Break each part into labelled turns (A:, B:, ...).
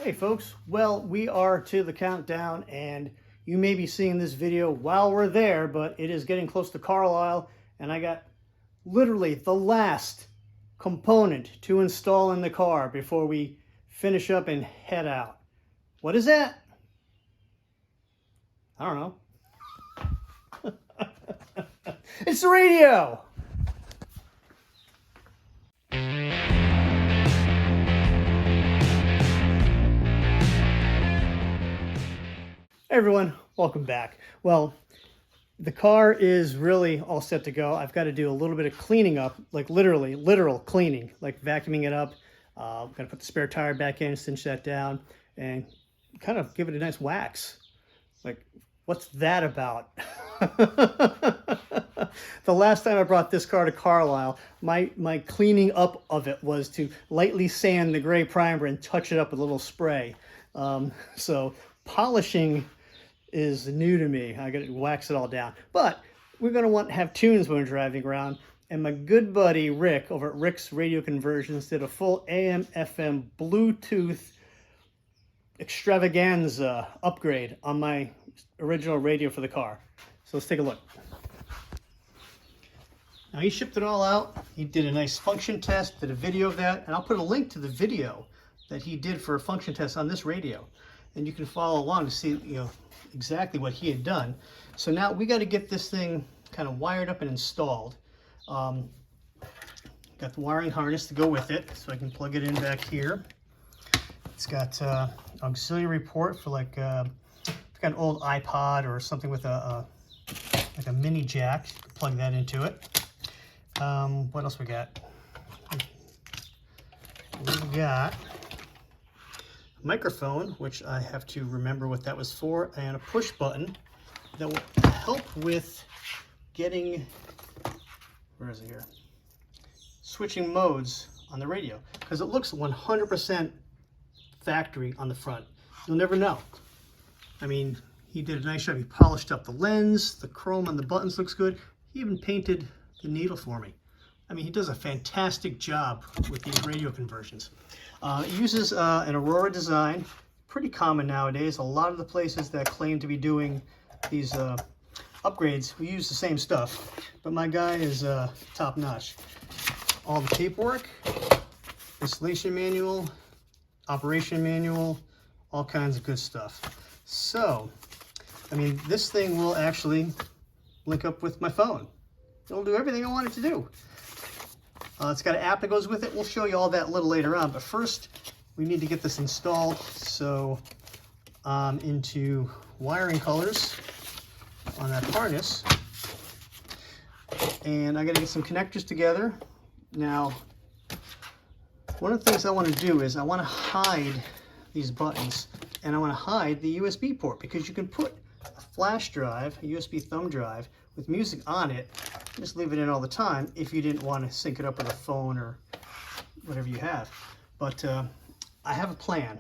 A: Hey folks, well, we are to the countdown and you may be seeing this video while we're there, but it is getting close to Carlisle and I got literally the last component to install in the car before we finish up and head out. What is that? I don't know. It's the radio! Hey everyone, welcome back. Well, the car is really all set to go. I've got to do a little bit of cleaning up, like literal cleaning, like vacuuming it up. I'm going to put the spare tire back in, cinch that down, and kind of give it a nice wax. Like, what's that about? The last time I brought this car to Carlisle, my cleaning up of it was to lightly sand the gray primer and touch it up with a little spray. So polishing is new to me. I got to wax it all down. But we're going to want to have tunes when we're driving around. And my good buddy Rick over at Rick's Radio Conversions did a full AM FM Bluetooth extravaganza upgrade on my original radio for the car. So let's take a look. Now he shipped it all out. He did a nice function test, did a video of that, and I'll put a link to the video that he did for a function test on this radio. And you can follow along to see, exactly what he had done. So now we got to get this thing kind of wired up and installed. Got the wiring harness to go with it, so I can plug it in back here. It's got auxiliary port for like if you've got an old iPod or something with like a mini jack. You can plug that into it. What else we got? We got microphone, which I have to remember what that was for, and a push button that will help with getting, where is it here? Switching modes on the radio, because it looks 100% factory on the front. You'll never know. I mean, he did a nice job. He polished up the lens, the chrome on the buttons looks good. He even painted the needle for me. I mean, he does a fantastic job with these radio conversions. It uses an Aurora design, pretty common nowadays. A lot of the places that claim to be doing these upgrades, we use the same stuff, but my guy is top notch. All the paperwork, installation manual, operation manual, all kinds of good stuff. So, I mean, this thing will actually link up with my phone. It'll do everything I want it to do. It's got an app that goes with it. We'll show you all that a little later on, but first we need to get this installed. So I'm into wiring colors on that harness, and I got to get some connectors together. Now, one of the things I want to do is I want to hide these buttons, and I want to hide the USB port, because you can put a flash drive, a USB thumb drive with music on it, just leave it in all the time if you didn't want to sync it up with a phone or whatever you have. But I have a plan,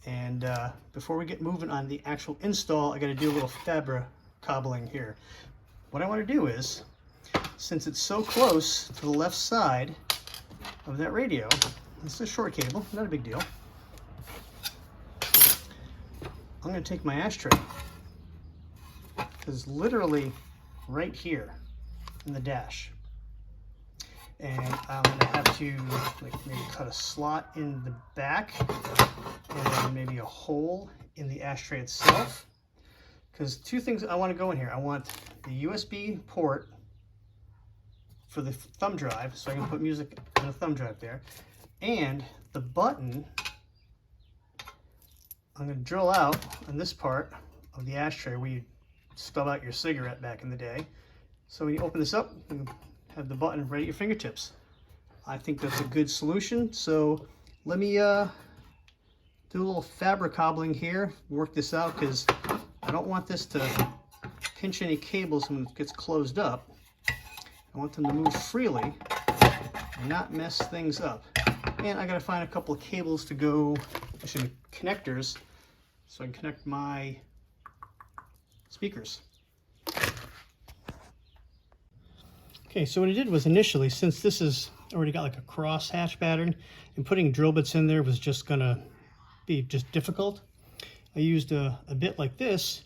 A: and before we get moving on the actual install, I got to do a little fabric cobbling here. What I want to do is, since it's so close to the left side of that radio, it's a short cable, not a big deal, I'm going to take my ashtray, because it's literally right here in the dash, and I'm going to have to like maybe cut a slot in the back and then maybe a hole in the ashtray itself, because two things I want to go in here. I want the USB port for the thumb drive, so I can put music on the thumb drive there, and the button I'm going to drill out on this part of the ashtray where you stub out your cigarette back in the day. So when you open this up, you have the button right at your fingertips. I think that's a good solution. So let me do a little fabric cobbling here, work this out, because I don't want this to pinch any cables when it gets closed up. I want them to move freely and not mess things up. And I gotta find a couple of cables to go, actually connectors, so I can connect my speakers. Okay, so what I did was initially, since this is already got like a cross hatch pattern, and putting drill bits in there was just gonna be just difficult. I used a bit like this,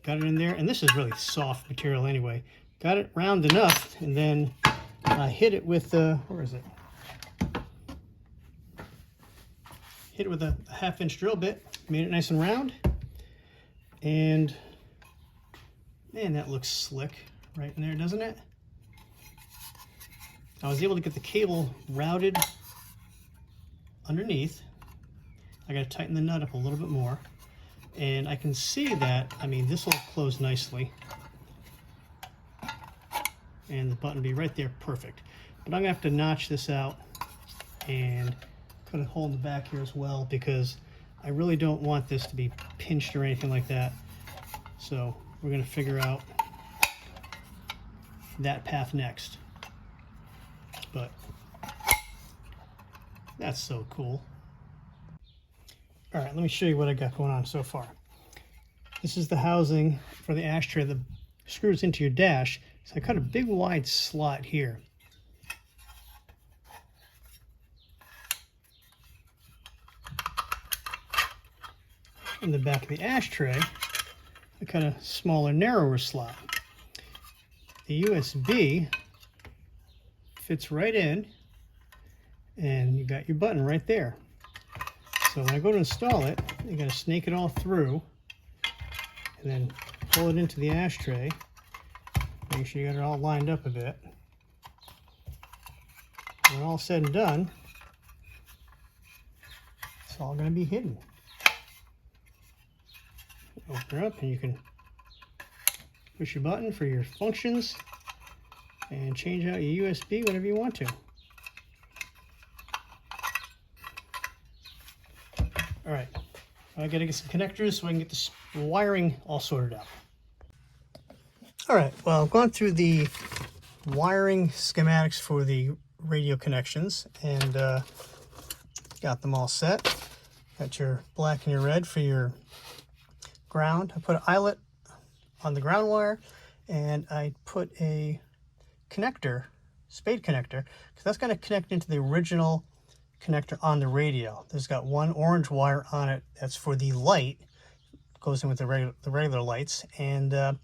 A: got it in there, and this is really soft material anyway. Got it round enough, and then I hit it with where is it? Hit it with a 1/2-inch drill bit, made it nice and round, and man, that looks slick right in there, doesn't it? I was able to get the cable routed underneath. I got to tighten the nut up a little bit more, and I can see that, I mean, this will close nicely, and the button will be right there, perfect. But I'm gonna have to notch this out and cut a hole in the back here as well, because I really don't want this to be pinched or anything like that. So we're gonna figure out that path next. But that's so cool. All right, let me show you what I got going on so far. This is the housing for the ashtray that screws into your dash. So I cut a big wide slot here. In the back of the ashtray, I cut a smaller, narrower slot. The USB fits right in, and you got your button right there. So when I go to install it, you got to snake it all through, and then pull it into the ashtray. Make sure you got it all lined up a bit. When all said and done, it's all going to be hidden. Open it up, and you can push your button for your functions and change out your USB whenever you want to. All right, I gotta get some connectors so I can get this wiring all sorted out. All right, well, I've gone through the wiring schematics for the radio connections, and got them all set. Got your black and your red for your ground. I put an eyelet on the ground wire, and I put a connector, spade connector, because that's going to connect into the original connector on the radio. There's got one orange wire on it that's for the light, goes in with the regular lights, and it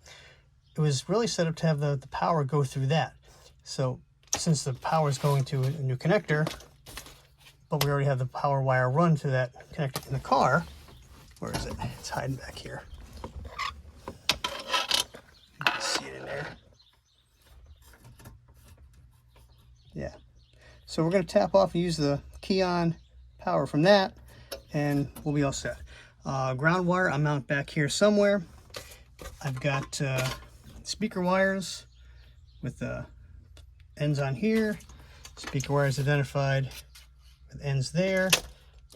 A: was really set up to have the power go through that. So since the power is going to a new connector, but we already have the power wire run to that connector in the car. Where is it? It's hiding back here. You can see it in there. Yeah. So we're going to tap off and use the key on power from that, and we'll be all set. Ground wire I mount back here somewhere. I've got speaker wires with the ends on here. Speaker wires identified with ends there.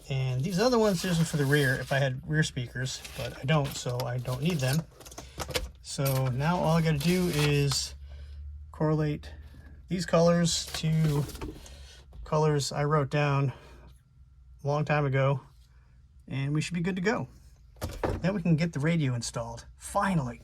A: And these other ones, these are for the rear if I had rear speakers, but I don't, so I don't need them. So now all I got to do is correlate these colors to colors I wrote down a long time ago, and we should be good to go. Then we can get the radio installed, finally.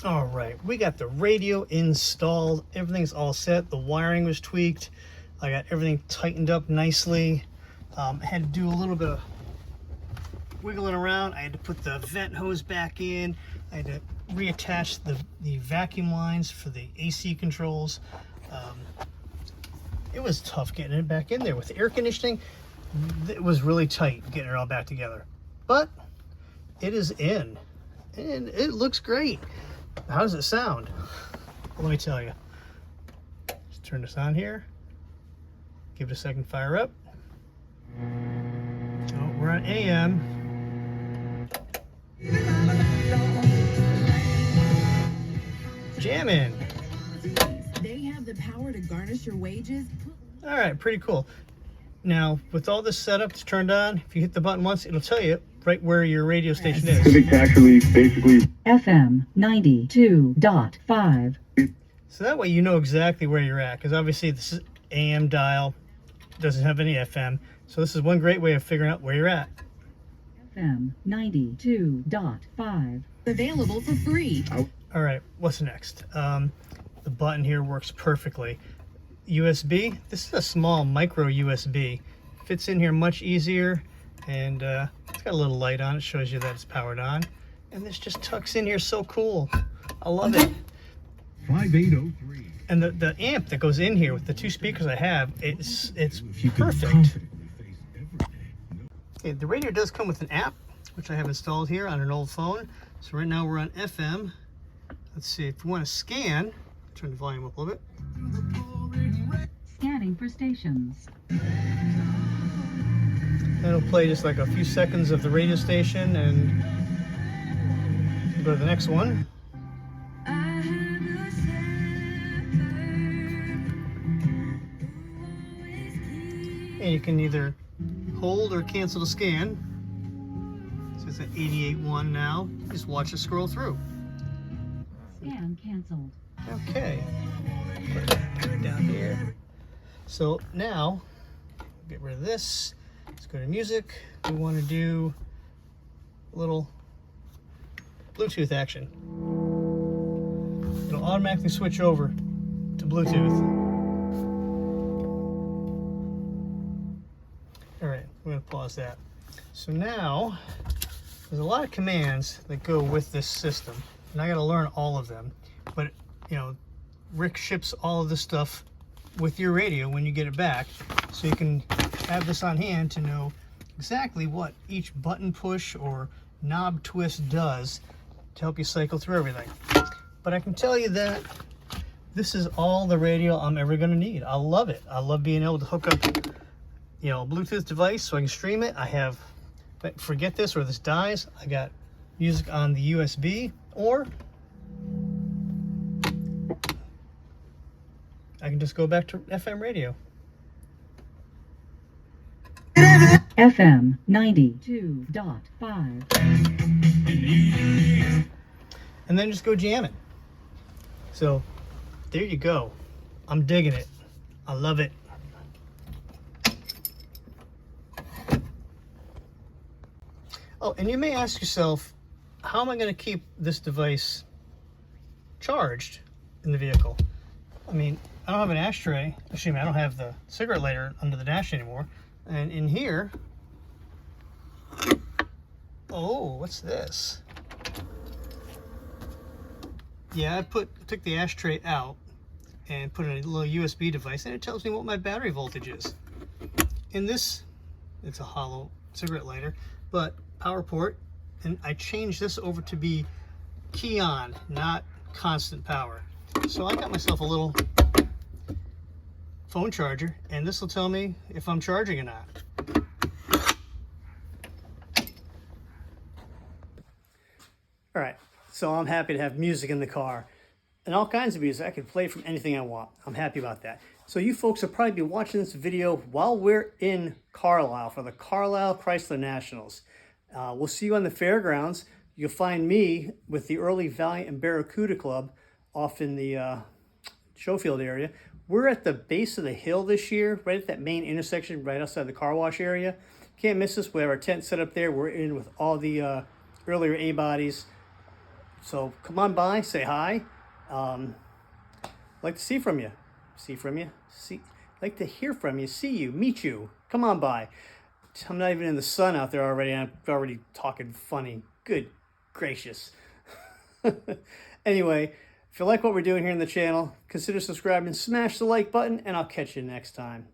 A: All right, we got the radio installed. Everything's all set. The wiring was tweaked. I got everything tightened up nicely. I had to do a little bit of wiggling around. I had to put the vent hose back in. I had to reattach the vacuum lines for the AC controls. It was tough getting it back in there. With the air conditioning, it was really tight getting it all back together. But it is in, and it looks great. How does it sound? Well, let me tell you. Just turn this on here. Give it a second, fire up. Oh, we're on AM. Jamming.
B: They have the power to garnish your wages.
A: All right, pretty cool. Now, with all this setup that's turned on, if you hit the button once, it'll tell you right where your radio station is.
C: Civic tax relief, basically.
D: FM 92.5.
A: So that way you know exactly where you're at, because obviously this is AM dial, doesn't have any FM. So this is one great way of figuring out where you're at.
D: FM 92.5.
B: Available for free.
A: All right, what's next? The button here works perfectly. USB, this is a small micro USB. Fits in here much easier, and it's got a little light on it, shows you that it's powered on. And this just tucks in here so cool. I love it.
C: 5803.
A: And the amp that goes in here with the two speakers I have, it's perfect. Okay, the radio does come with an app, which I have installed here on an old phone. So right now we're on FM. Let's see, if we want to scan, turn the volume up a little bit.
D: Scanning for stations.
A: That'll play just like a few seconds of the radio station, and go to the next one. And you can either hold or cancel the scan. So it's at 88.1 now. Just watch it scroll through.
D: Scan canceled.
A: Okay. Put it down here. So now, get rid of this. Let's go to music. We want to do a little Bluetooth action. It'll automatically switch over to Bluetooth. All right, we're going to pause that. So now, there's a lot of commands that go with this system, and I got to learn all of them. But, you know, Rick ships all of this stuff with your radio when you get it back, so you can have this on hand to know exactly what each button push or knob twist does to help you cycle through everything. But I can tell you that this is all the radio I'm ever going to need. I love it. I love being able to hook up, you know, a Bluetooth device so I can stream it. I have, but forget this or this dies, I got music on the USB, or I can just go back to FM radio.
D: FM 92.5.
A: And then just go jamming. So there you go. I'm digging it. I love it. Oh, and you may ask yourself, how am I going to keep this device charged in the vehicle? I mean, I don't have an ashtray. Excuse me, I don't have the cigarette lighter under the dash anymore. And in here, oh, what's this? Yeah, I took the ashtray out and put in a little USB device, and it tells me what my battery voltage is. In this, it's a hollow cigarette lighter, but power port, and I changed this over to be key on, not constant power. So I got myself a little phone charger, and this will tell me if I'm charging or not. All right, so I'm happy to have music in the car, and all kinds of music. I can play from anything I want. I'm happy about that. So you folks will probably be watching this video while we're in Carlisle for the Carlisle Chrysler Nationals. We'll see you on the fairgrounds. You'll find me with the Early Valiant and Barracuda Club off in the Schofield area. We're at the base of the hill this year, right at that main intersection, right outside the car wash area. Can't miss us. We have our tent set up there. We're in with all the earlier A-bodies. So come on by, say hi. Like to see from you. Like to hear from you, see you, meet you. Come on by. I'm not even in the sun out there already, and I'm already talking funny. Good gracious. Anyway, if you like what we're doing here in the channel, consider subscribing, smash the like button, and I'll catch you next time.